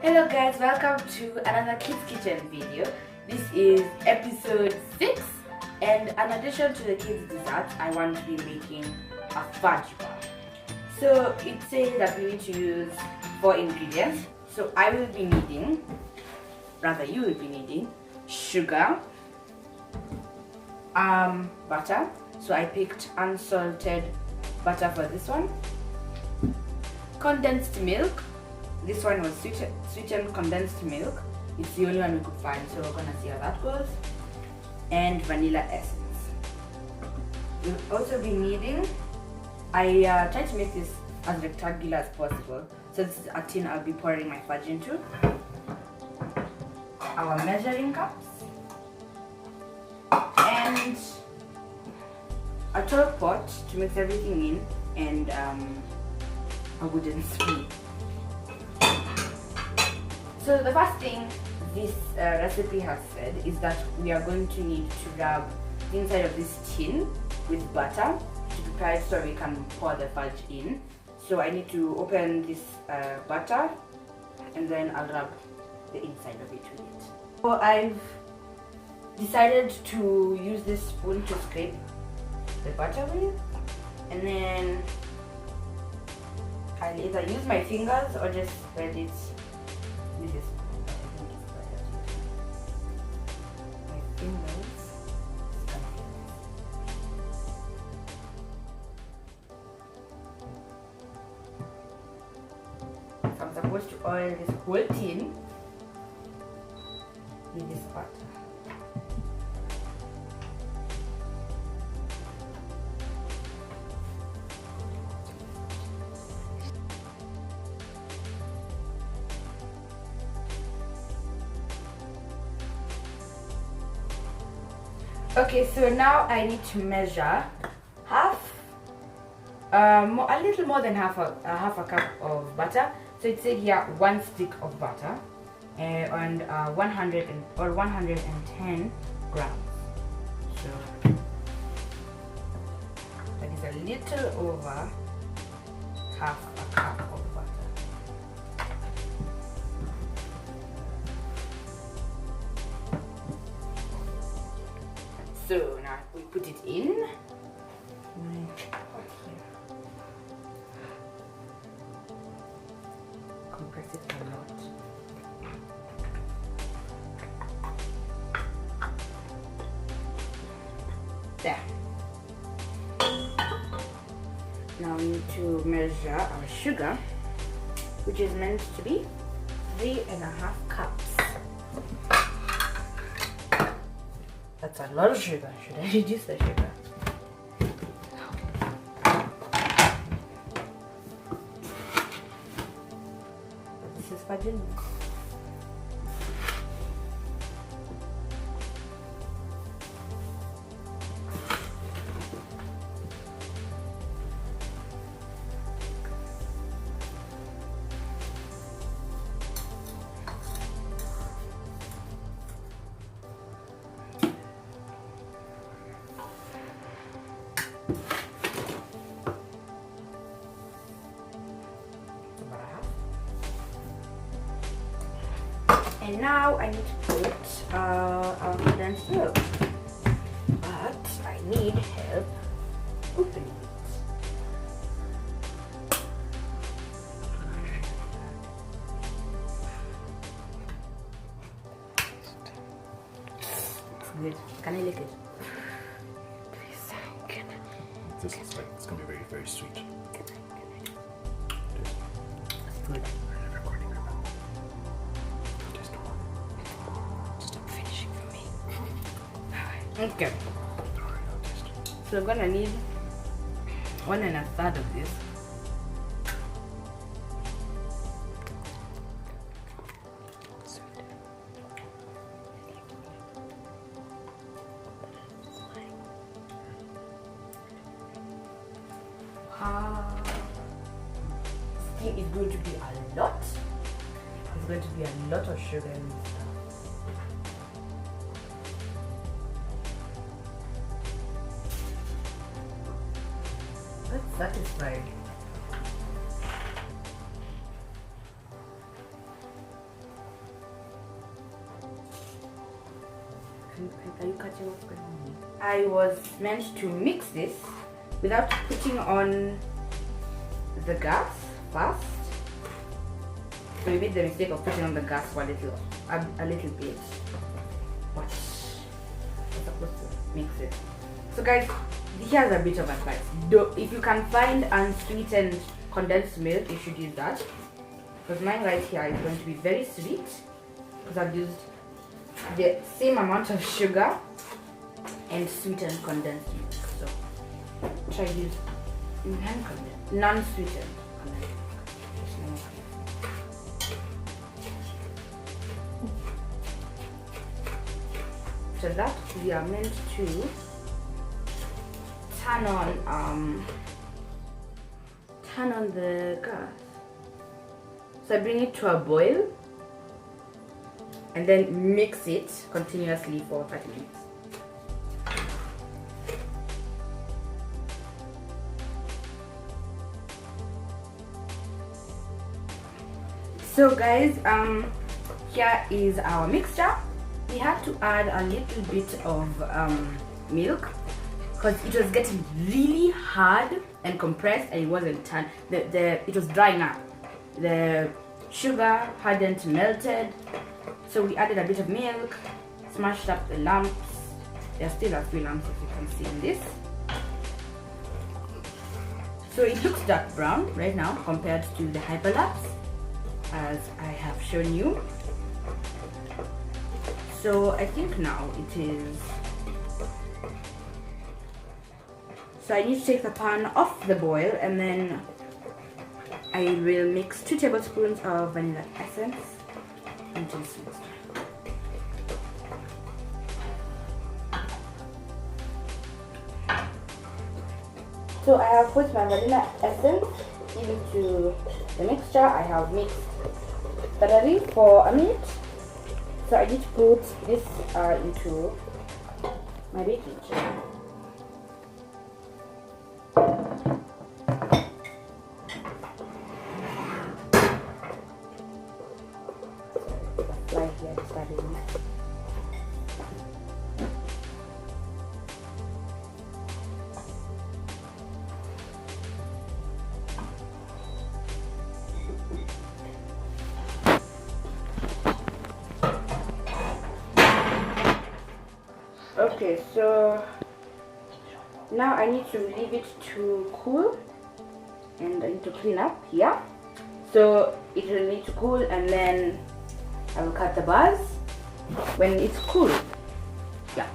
Hello guys, welcome to another Kids Kitchen video. This is episode 6, and in addition to the kids dessert, I want to be making a fudge bar. So it says that we need to use 4 ingredients. So I will be needing, rather you will be needing, sugar, butter. So I picked unsalted butter for this one. Condensed milk. This one was sweetened condensed milk. It's the only one we could find, so we're gonna see how that goes. And vanilla essence. We'll also be needing, I tried to make this as rectangular as possible. So this is a tin I'll be pouring my fudge into. Our measuring cups. And a tall pot to mix everything in, and a wooden spoon. So the first thing this recipe has said is that we are going to need to rub the inside of this tin with butter to prepare it so we can pour the fudge in. So I need to open this butter, and then I'll rub the inside of it with it. So I've decided to use this spoon to scrape the butter with, and then I'll either use my fingers or just spread it. This is, I think it's better to use my fingers. So I'm supposed to oil this whole tin with this butter. Okay, so now I need to measure a little more than half a cup of butter. So it said here 1 stick of butter and 110 grams. So that is a little over half a cup of butter. So now we put it in. Compress it a lot. There. Now we need to measure our sugar, which is meant to be 3.5 cups. That's a lot of sugar. Should I reduce the sugar? This is fudge. And now I need to put our condensed milk, but I need help opening it. It's good. Can I lick it? Please, can I? This looks like it's going to be very, very sweet. It's good. Okay, so I'm gonna need 1 1/3 of this. This is going to be a lot. It's going to be a lot of sugar in this stuff. That's satisfying. Are you catching what's going on here? I was meant to mix this without putting on the gas first. So we made the mistake of putting on the gas for a little bit. But we're supposed to mix it. So guys, here's a bit of advice. If you can find unsweetened condensed milk, you should use that. Because mine right here is going to be very sweet. Because I've used the same amount of sugar and sweetened condensed milk. So try to use non-sweetened condensed milk. So that we are meant to turn on the gas. So I bring it to a boil and then mix it continuously for 30 minutes. So guys, here is our mixture. We had to add a little bit of milk because it was getting really hard and compressed, and it wasn't turned. It was drying up. The sugar hadn't melted, so we added a bit of milk, smashed up the lumps. There still are 3 lumps, as you can see in this. So it looks dark brown right now compared to the hyperlapse, as I have shown you. So I think now it is. So I need to take the pan off the boil, and then I will mix 2 tablespoons of vanilla essence into this mixture. So I have put my vanilla essence into the mixture. I have mixed thoroughly for a minute. So I need to put this into my baking tray. Right here, starting. Okay, so now I need to leave it to cool, and I need to clean up here. So it will need to cool, and then I will cut the bars when it's cool. Yeah.